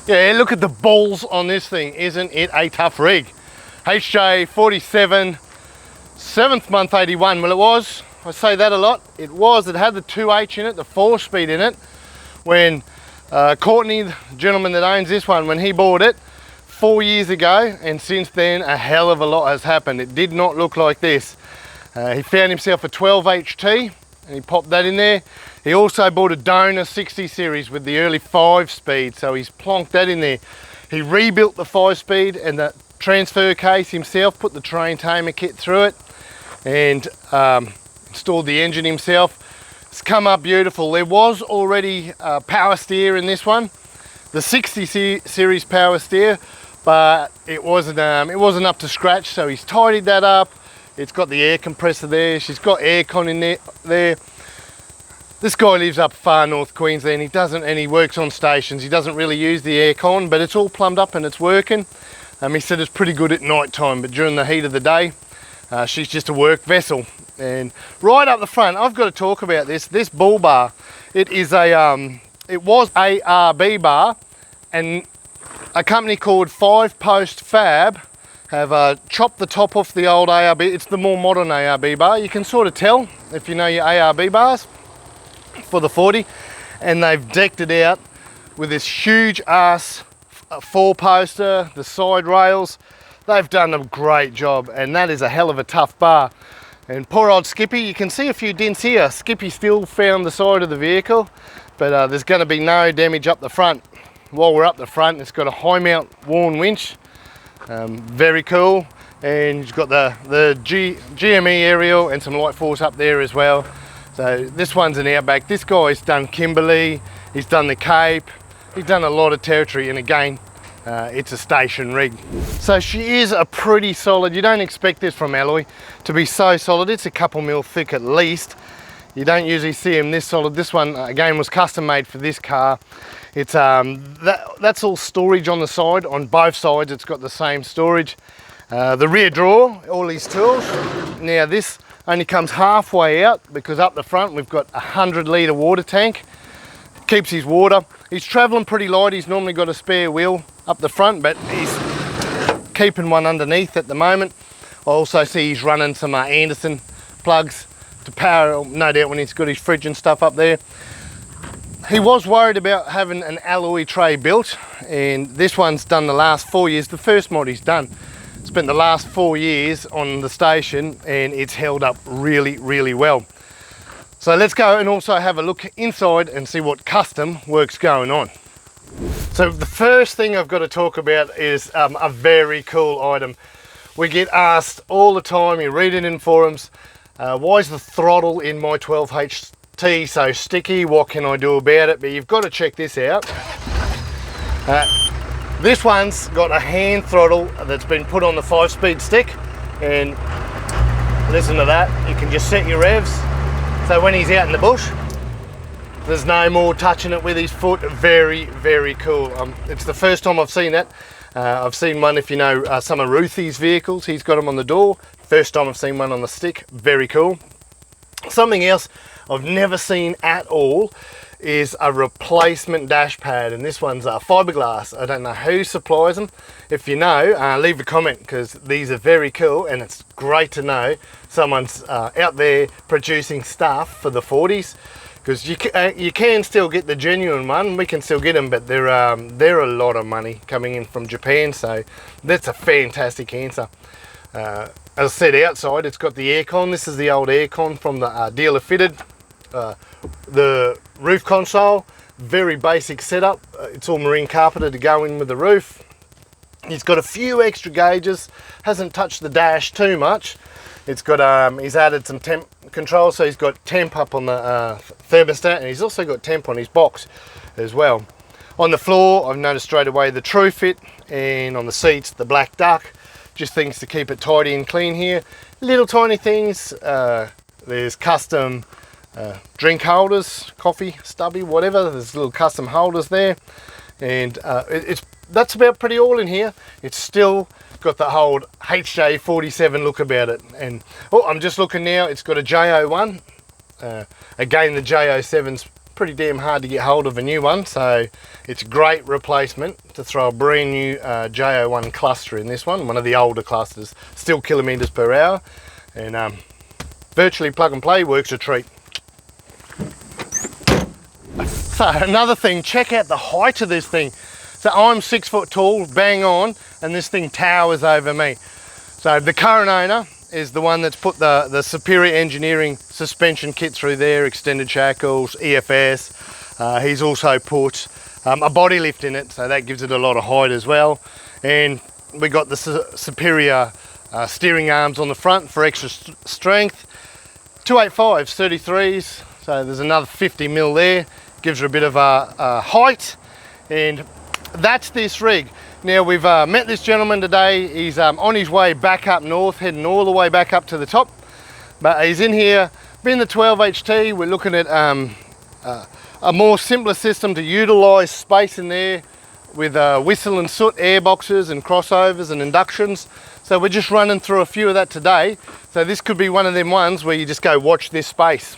Yeah, look at the balls on this thing. Isn't it a tough rig? HJ47, 7th month 81. Well, it was. I say that a lot. It was. It had the 2H in it, the 4-speed in it. When Courtney, the gentleman that owns this one, when he bought it 4 years ago, and since then a hell of a lot has happened. It did not look like this. He found himself a 12HT and he popped that in there. He also bought a Donor 60 series with the early 5-speed, so he's plonked that in there. He rebuilt the 5-speed and the transfer case himself, put the terrain tamer kit through it, and installed the engine himself. It's come up beautiful. There was already power steer in this one, the 60 series power steer, but it wasn't up to scratch, so he's tidied that up. It's got the air compressor there. She's got aircon in there. This guy lives up far north Queensland. He works on stations. He doesn't really use the aircon, but it's all plumbed up and it's working. He said it's pretty good at night time, but during the heat of the day, she's just a work vessel. And right up the front, I've got to talk about this bull bar. It is it was a ARB bar, and a company called 5 Post Fab have chopped the top off the old ARB. It's the more modern ARB bar. You can sort of tell if you know your ARB bars for the 40, and they've decked it out with this huge ass 4-poster, the side rails. They've done a great job, and that is a hell of a tough bar. And poor old Skippy, you can see a few dents here. Skippy still found the side of the vehicle, but there's going to be no damage up the front. While we're up the front, it's got a high mount worn winch, very cool, and you've got the GME aerial and some light force up there as well. So this one's an Outback. This guy's done Kimberley, he's done the Cape, he's done a lot of territory, and again, it's a station rig. So she is a pretty solid. You don't expect this from alloy to be so solid. It's a couple mil thick at least. You don't usually see them this solid. This one again was custom made for this car. It's that's all storage on the side. On both sides it's got the same storage. The rear drawer, all these tools. Now this only comes halfway out because up the front we've got a 100-litre water tank. Keeps his water. He's travelling pretty light. He's normally got a spare wheel up the front, but he's keeping one underneath at the moment. I also see he's running some Anderson plugs to power, no doubt, when he's got his fridge and stuff up there. He was worried about having an alloy tray built, and this one's done the last 4 years. The first mod he's done. Spent the last 4 years on the station, and it's held up really, really well. So let's go and also have a look inside and see what custom work's going on. So the first thing I've got to talk about is a very cool item. We get asked all the time, you read it in forums, why is the throttle in my 12HT so sticky? What can I do about it? But you've got to check this out. This one's got a hand throttle that's been put on the 5-speed stick, and listen to that. You can just set your revs. So when he's out in the bush, there's no more touching it with his foot. Very, very cool. It's the first time I've seen that. I've seen one, if you know some of Ruthie's vehicles, he's got them on the door. First time I've seen one on the stick. Very cool. Something else I've never seen at all is a replacement dash pad, and this one's fiberglass. I don't know who supplies them. If you know, leave a comment, because these are very cool, and it's great to know someone's out there producing stuff for the 40s, because you can still get the genuine one. We can still get them, but they're a lot of money coming in from Japan, so that's a fantastic answer. As I said, outside it's got the aircon. This is the old aircon from the dealer fitted. The roof console, very basic setup. It's all marine carpeted to go in with the roof. He's got a few extra gauges, hasn't touched the dash too much. It's got he's added some temp control, so he's got temp up on the thermostat, and he's also got temp on his box as well. On the floor, I've noticed straight away the TrueFit, and on the seats the Black Duck. Just things to keep it tidy and clean here. Little tiny things. There's custom drink holders, coffee, stubby, whatever. There's little custom holders there, and that's about pretty all in here. It's still got the whole HJ47 look about it. And I'm just looking now. It's got a J01. Again, the J07's pretty damn hard to get hold of a new one, so it's a great replacement to throw a brand new J01 cluster in this one of the older clusters, still kilometres per hour, and virtually plug and play, works a treat. So another thing, check out the height of this thing. So I'm 6 foot tall, bang on, and this thing towers over me. So the current owner is the one that's put the Superior Engineering suspension kit through there, extended shackles, EFS. He's also put a body lift in it, so that gives it a lot of height as well. And we got the Superior steering arms on the front for extra strength. 285s, 33s, so there's another 50 mil there. Gives her a bit of a height, and that's this rig. Now we've met this gentleman today. He's on his way back up north, heading all the way back up to the top. But he's in here, being the 12HT, we're looking at a more simpler system to utilise space in there with whistle and soot air boxes and crossovers and inductions. So we're just running through a few of that today. So this could be one of them ones where you just go watch this space.